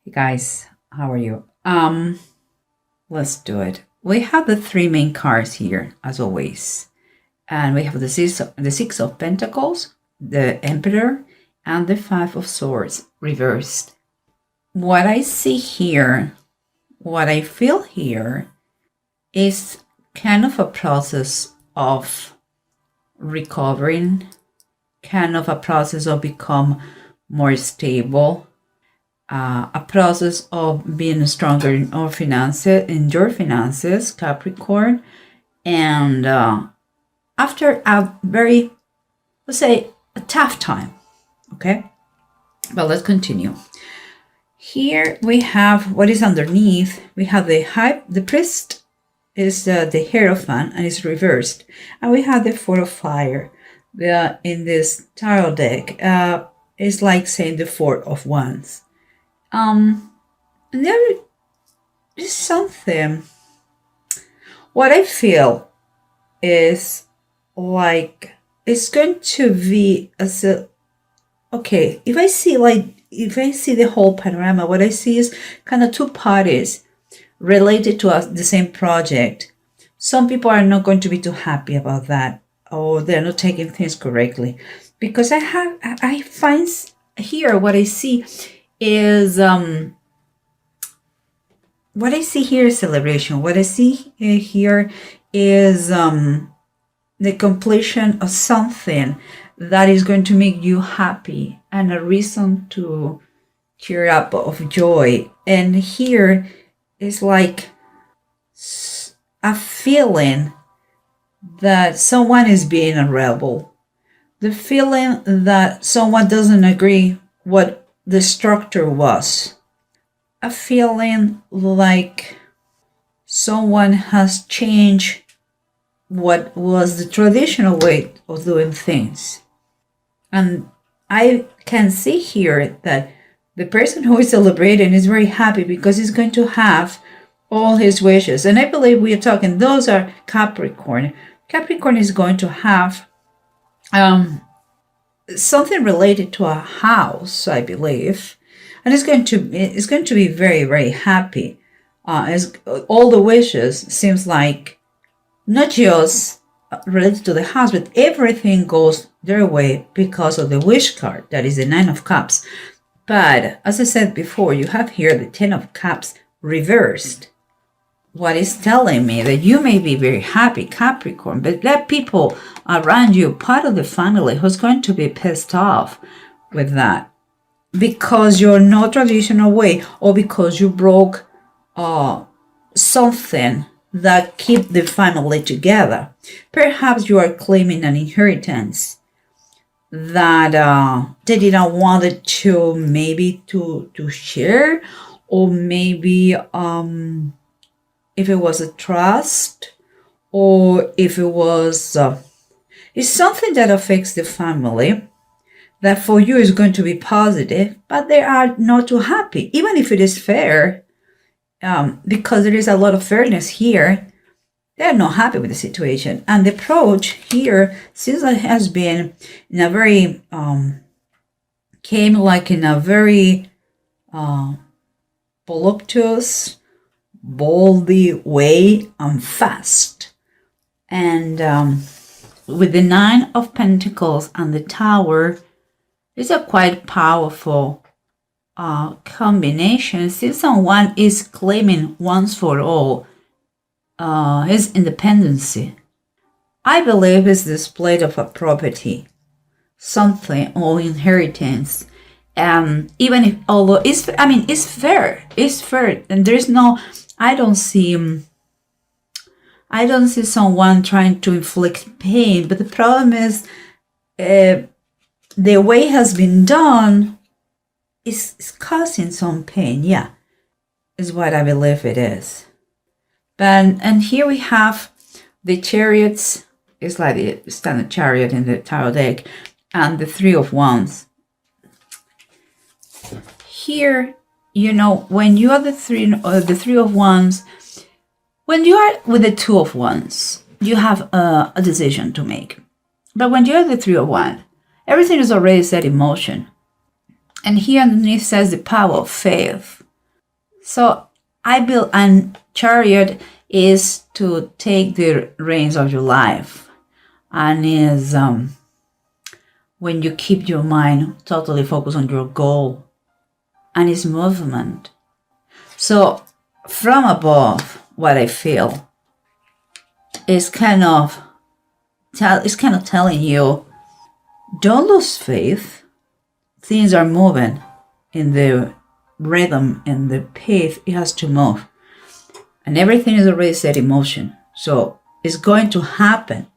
Hey guys, how are you? Let's do it. We have the three main cards here, as always. And we have the Six of Pentacles, the Emperor, and the Five of Swords reversed. What I see here, what I feel here, is kind of a process of recovering, kind of a process of become more stable, a process of being stronger in your finances, Capricorn, and after a very, let's say, a tough time. Okay, but let's continue. Here we have what is underneath. We have the priest is the Hierophant and it's reversed, and we have the Four of Fire. In this tarot deck, it's like saying the Four of Wands. There is something. What I feel is like it's going to be as a okay. If I see the whole panorama, what I see is kind of two parties related to the same project. Some people are not going to be too happy about that, or they're not taking things correctly, because I find here what I see is what I see here is celebration. What I see here is the completion of something that is going to make you happy and a reason to cheer up of joy. And here is like a feeling that someone is being a rebel, the feeling that someone doesn't agree what the structure was, a feeling like someone has changed what was the traditional way of doing things. And I can see here that the person who is celebrating is very happy because he's going to have all his wishes. And I believe we are talking, those are Capricorn. Capricorn is going to have something related to a house, I believe, and it's going to be very, very happy. As all the wishes seems like not just related to the house, but everything goes their way because of the wish card, that is the Nine of Cups. But as I said before, you have here the Ten of Cups reversed. What is telling me that you may be very happy, Capricorn, but there are people around you, part of the family, who's going to be pissed off with that because you're not traditional way, or because you broke something that keep the family together. Perhaps you are claiming an inheritance that they didn't want it to maybe to share, or maybe if it was a trust, or if it was it's something that affects the family that for you is going to be positive, but they are not too happy, even if it is fair, because there is a lot of fairness here. They're not happy with the situation, and the approach here seems like has been in a very came like in a very voluptuous, boldy way and fast. And with the Nine of Pentacles and the Tower, it's a quite powerful combination. Since someone is claiming once for all his independency, I believe it's displayed of a property, something, or inheritance. Even if, although it's fair, and there's no, I don't see someone trying to inflict pain, but the problem is the way it has been done is causing some pain. Yeah, is what I believe it is. And here we have the Chariots. It's like the standard chariot in the tarot deck, and the Three of Wands. Here, when you are the Three of Wands, when you are with the Two of Wands, you have a decision to make. But when you're the Three of Wands, everything is already set in motion. And here underneath says the power of faith. So I build, and chariot is to take the reins of your life, and is when you keep your mind totally focused on your goal, and is movement. So from above, what I feel is kind of telling you, don't lose faith. Things are moving in the rhythm and the pace it has to move, and everything is already set in motion. So it's going to happen.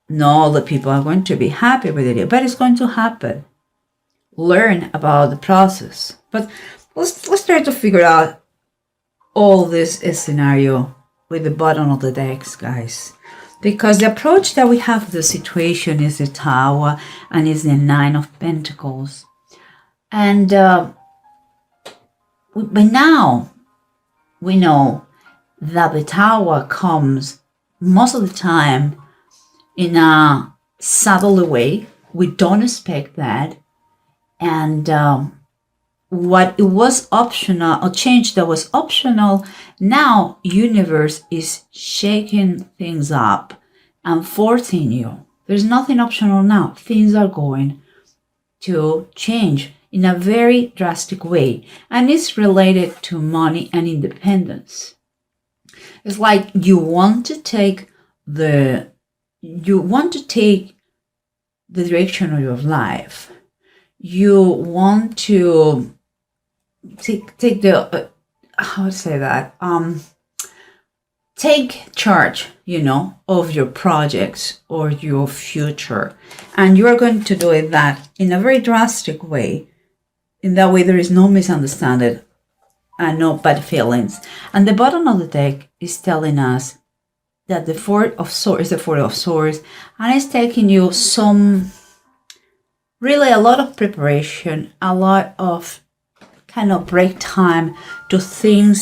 Not all the people are going to be happy with it, but it's going to happen. Learn about the process. But let's try to figure out all this scenario with the bottom of the decks, guys. Because the approach that we have to the situation is the Tower and is the Nine of Pentacles. And by now, we know that the Tower comes most of the time in a subtle way. We don't expect that. And what it was optional, or change that was optional, now universe is shaking things up and forcing you. There's nothing optional now. Things are going to change in a very drastic way, and it's related to money and independence. It's like you want to take the direction of your life. You want to take the how to say that, take charge, of your projects or your future, and you are going to do it that in a very drastic way. In that way, there is no misunderstanding and no bad feelings. And the bottom of the deck is telling us that the Four of Swords is the Four of Swords, and it's taking you really a lot of preparation, a lot of kind of break time to think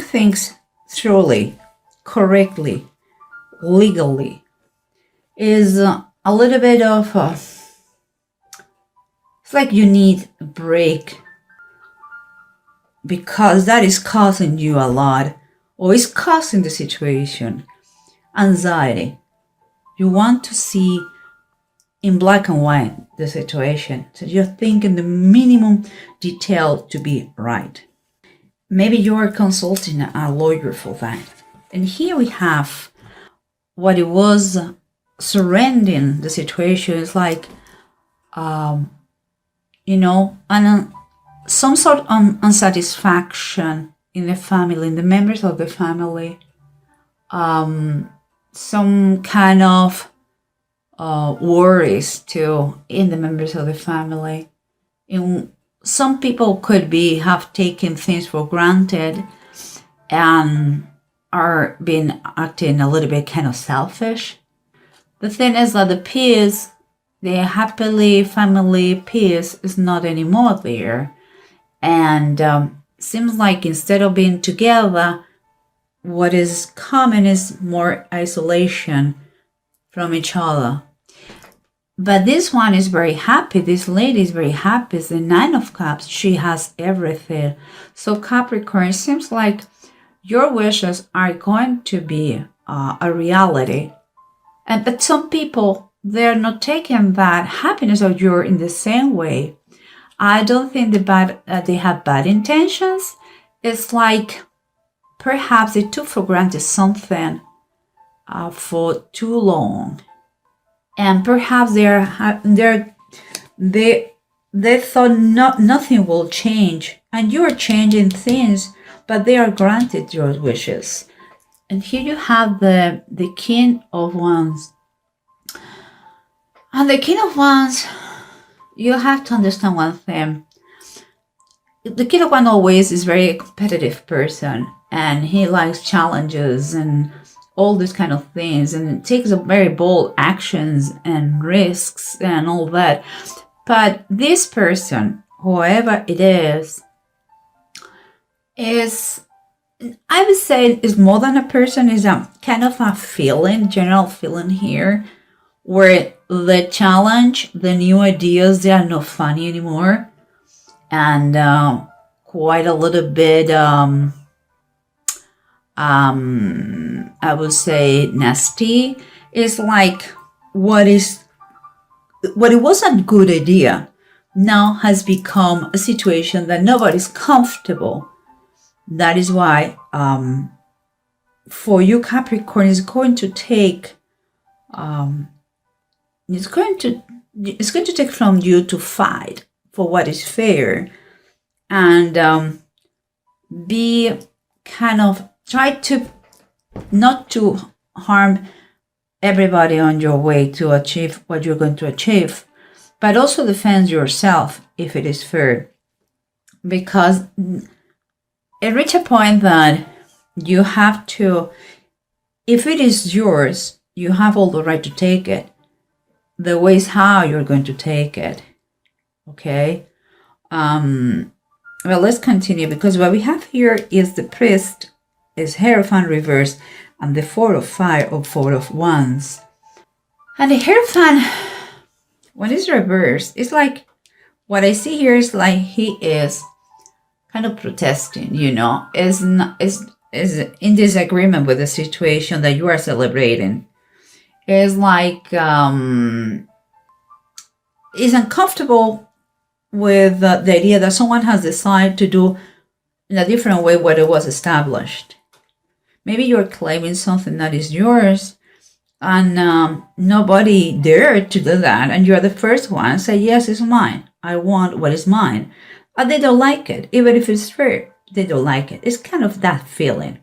things thoroughly, correctly, legally. Is a little bit of it's like you need a break, because that is causing you a lot, or is causing the situation anxiety. You want to see in black and white the situation, so you're thinking the minimum detail to be right. Maybe you are consulting a lawyer for that. And here we have what it was surrendering the situation. Is like some sort of unsatisfaction in the family, in the members of the family, some kind of worries too in the members of the family. Some people could have taken things for granted and are being acting a little bit kind of selfish. The thing is that the peace, the happily family peace, is not anymore there. And seems like instead of being together, what is common is more isolation from each other. But this one is very happy. This lady is very happy. It's the Nine of Cups. She has everything. So Capricorn, it seems like your wishes are going to be a reality. But some people, they're not taking that happiness of yours in the same way. I don't think they have bad intentions. It's like perhaps they took for granted something for too long, and perhaps they thought nothing will change, and you are changing things, but they are granted your wishes. And here you have the King of Wands, and the King of Wands. You have to understand one thing. The King of Wands always is very competitive person, and he likes challenges and all these kind of things, and it takes a very bold actions and risks and all that. But this person, whoever it is, I would say, is more than a person, is a kind of a feeling, general feeling here, where the challenge, the new ideas, they are not funny anymore. and quite a little bit, I would say, nasty. It's like what it was a good idea now has become a situation that nobody's comfortable. That is why, for you, Capricorn, it's going to take, it's going to take from you to fight for what is fair, and be kind of try to not to harm everybody on your way to achieve what you're going to achieve, but also defend yourself if it is fair, because it reach a point that you have to, if it is yours, you have all the right to take it. The way is how you're going to take it. Okay. Well, let's continue, because what we have here is the priest, is Hierophant reverse, and the Four of Fire or Four of Wands. And the Hierophant, when it's reversed, it's like, what I see here is like he is kind of protesting, is in disagreement with the situation that you are celebrating. Is like, is uncomfortable with the idea that someone has decided to do in a different way what it was established. Maybe you're claiming something that is yours, and nobody dared to do that, and you're the first one say, yes, it's mine, I want what is mine, and they don't like it. Even if it's fair, they don't like it. It's kind of that feeling,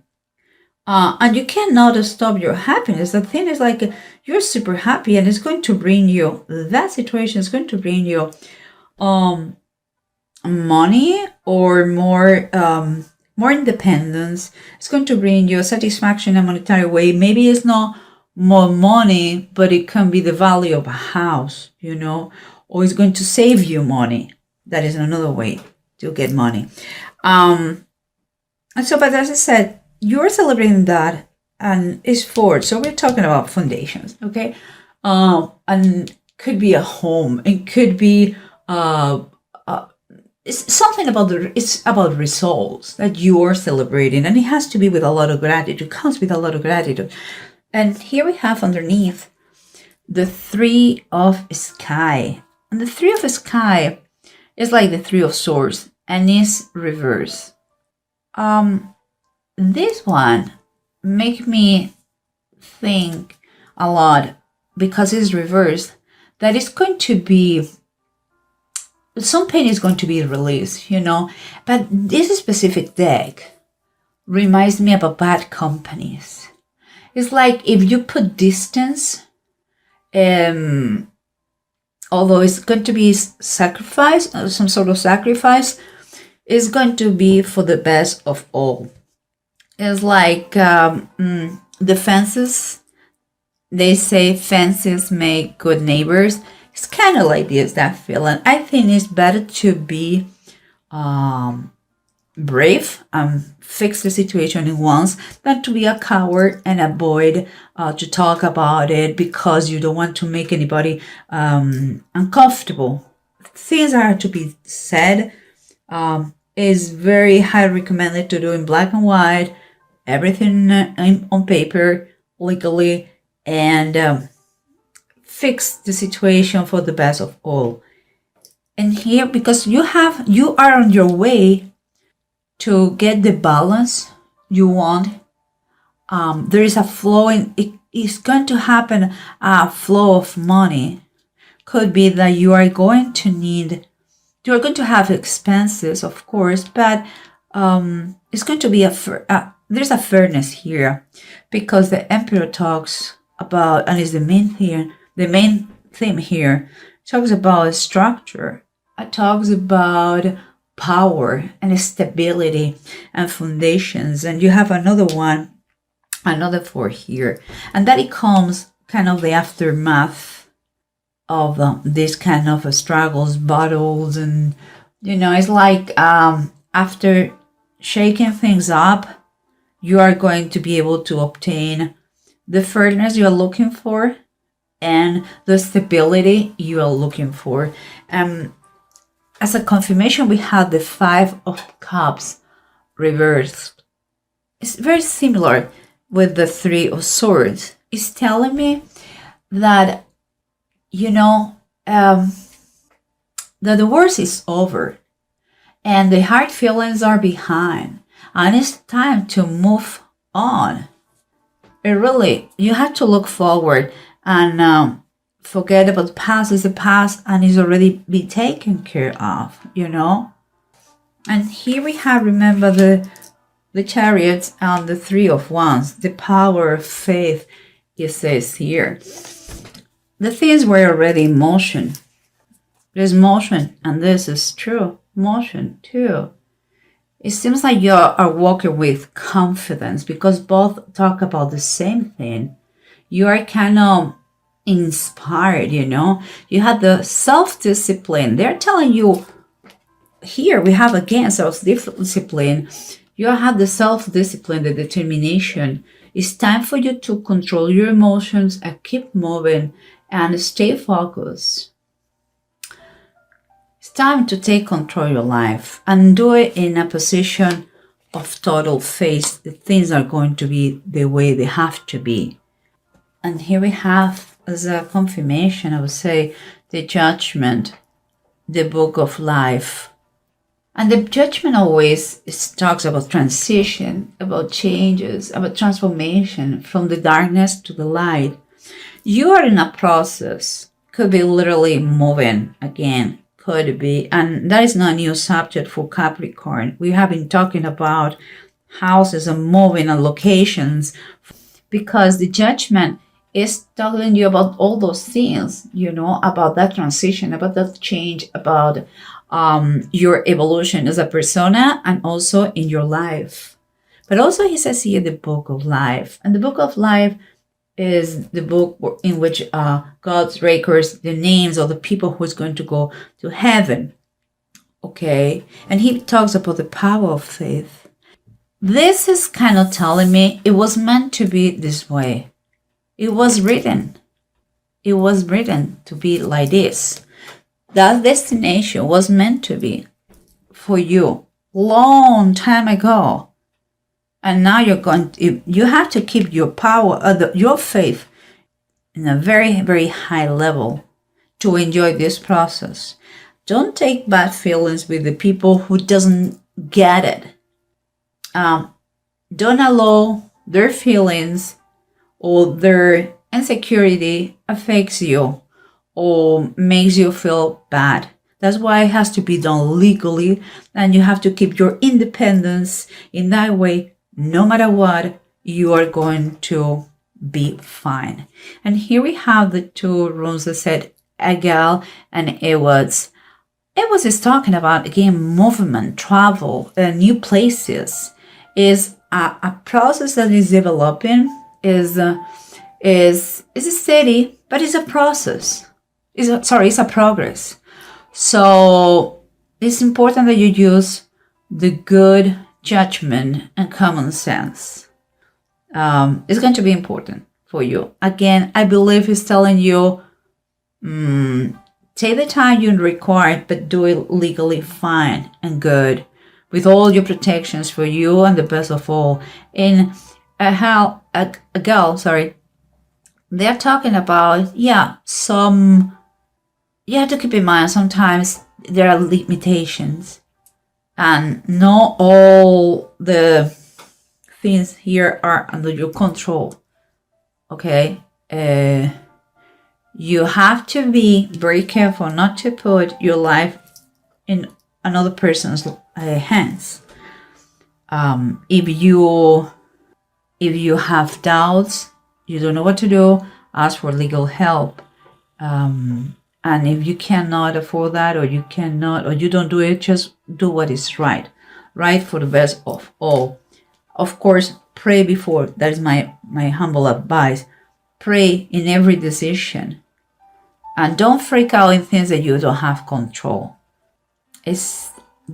and you cannot stop your happiness. The thing is, like, you're super happy, and it's going to bring you, that situation is going to bring you money, or more independence. It's going to bring you satisfaction in a monetary way. Maybe it's not more money, but it can be the value of a house, or it's going to save you money. That is another way to get money. And so, but as I said, you're celebrating that, and it's forward. So we're talking about foundations, okay? And could be a home. It could be it's something about it's about results that you are celebrating, and it has to be with a lot of gratitude. It comes with a lot of gratitude. And here we have underneath the Three of Sky, and the Three of Sky is like the Three of Swords, and is reverse. This one make me think a lot, because it's reversed, that it's going to be, some pain is going to be released, but this specific deck reminds me about bad companies. It's like if you put distance, although it's going to be sacrifice, some sort of sacrifice, is going to be for the best of all. It's like the fences, they say fences make good neighbors. It's kind of like this, that feeling. I think it's better to be brave and fix the situation at once than to be a coward and avoid to talk about it because you don't want to make anybody uncomfortable. Things are to be said. Is very highly recommended to do in black and white, everything on paper, legally, and fix the situation for the best of all. And here, because you are on your way to get the balance you want, there is a flow, and it is going to happen, a flow of money. Could be that you are going to have expenses, of course, but it's going to be there's a fairness here, because the Emperor talks about, and is the main theme here, talks about structure. It talks about power and stability and foundations. And you have another four here, and that it comes kind of the aftermath of this kind of struggles, battles, and it's like after shaking things up, you are going to be able to obtain the fairness you are looking for and the stability you are looking for. as a confirmation, we have the Five of Cups reversed. It's very similar with the Three of Swords. It's telling me that, that the worst is over and the hard feelings are behind, and it's time to move on. You have to look forward and forget about the past. Is the past and is already be taken care of, And here we have, remember, the Chariots and the Three of Wands, the power of faith, it says here. The things were already in motion. There's motion, and this is true. Motion, too. It seems like you are walking with confidence because both talk about the same thing. You are kind of inspired, You have the self-discipline. They're telling you, here we have again self-discipline. You have the self-discipline, the determination. It's time for you to control your emotions and keep moving and stay focused. It's time to take control of your life and do it in a position of total faith that things are going to be the way they have to be. And here we have, as a confirmation, I would say, the Judgment, the Book of Life. And the Judgment always talks about transition, about changes, about transformation from the darkness to the light. You are in a process, could be literally moving again, could be, and that is not a new subject for Capricorn. We have been talking about houses and moving and locations because the Judgment is telling you about all those things, about that transition, about that change, about your evolution as a persona and also in your life. But also he says here the Book of Life. And the Book of Life is the book in which God records the names of the people who's going to go to heaven. Okay? And he talks about the power of faith. This is kind of telling me it was meant to be this way. It was written. It was written to be like this. That destination was meant to be for you long time ago. And now you have to keep your power, your faith in a very, very high level to enjoy this process. Don't take bad feelings with the people who doesn't get it. Don't allow their feelings or their insecurity affects you or makes you feel bad. That's why it has to be done legally, and you have to keep your independence. In that way, no matter what, you are going to be fine. And here we have the two runes that said Egal and Ewods. Ewods is talking about, again, movement, travel, new places. Is a process that is developing, is steady, but it's a process. It's a progress. So it's important that you use the good judgment and common sense. It's going to be important for you. Again, I believe he's telling you, take the time you require, but do it legally fine and good, with all your protections for you and the best of all. In they're talking about, you have to keep in mind sometimes there are limitations and not all the things here are under your control. Okay? You have to be very careful not to put your life in another person's hands. If you have doubts, you don't know what to do, ask for legal help. And if you cannot afford that, or you don't do it, just do what is right for the best of all. Of course, pray before. That is my humble advice. Pray in every decision. And don't freak out in things that you don't have control.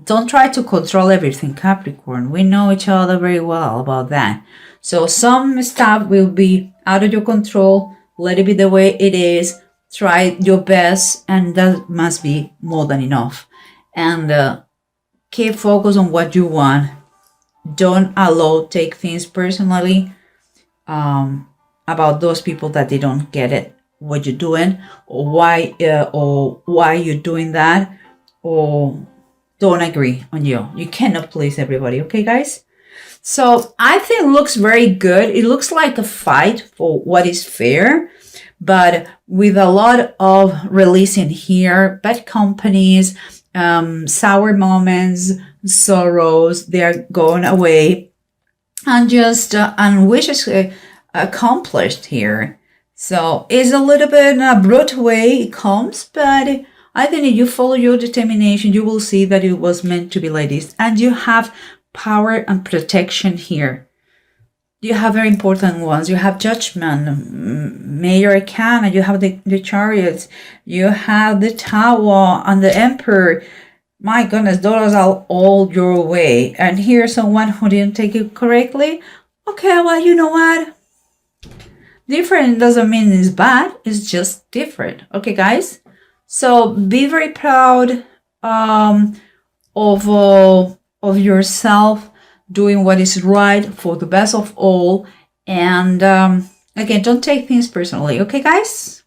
Don't try to control everything, Capricorn. We know each other very well about that. So some stuff will be out of your control. Let it be the way it is. Try your best, and that must be more than enough. and keep focus on what you want. Don't take things personally about those people that they don't get it, what you're doing, or why you're doing that, or don't agree on you. You cannot please everybody, okay, guys? So I think it looks very good. It looks like a fight for what is fair, but with a lot of releasing here, bad companies, sour moments, sorrows, they're going away, and just and wishes accomplished here. So it's a little bit in a brute way it comes, but I think if you follow your determination, you will see that it was meant to be like this. And you have power and protection here. You have very important ones. You have Judgment, Major Arcana, you have the Chariots, you have the Tower and the Emperor. My goodness, those are all your way. And here's someone who didn't take it correctly. Okay, well, you know what? Different doesn't mean it's bad. It's just different. Okay, guys? So be very proud of yourself, doing what is right for the best of all. And again, don't take things personally. Okay, guys?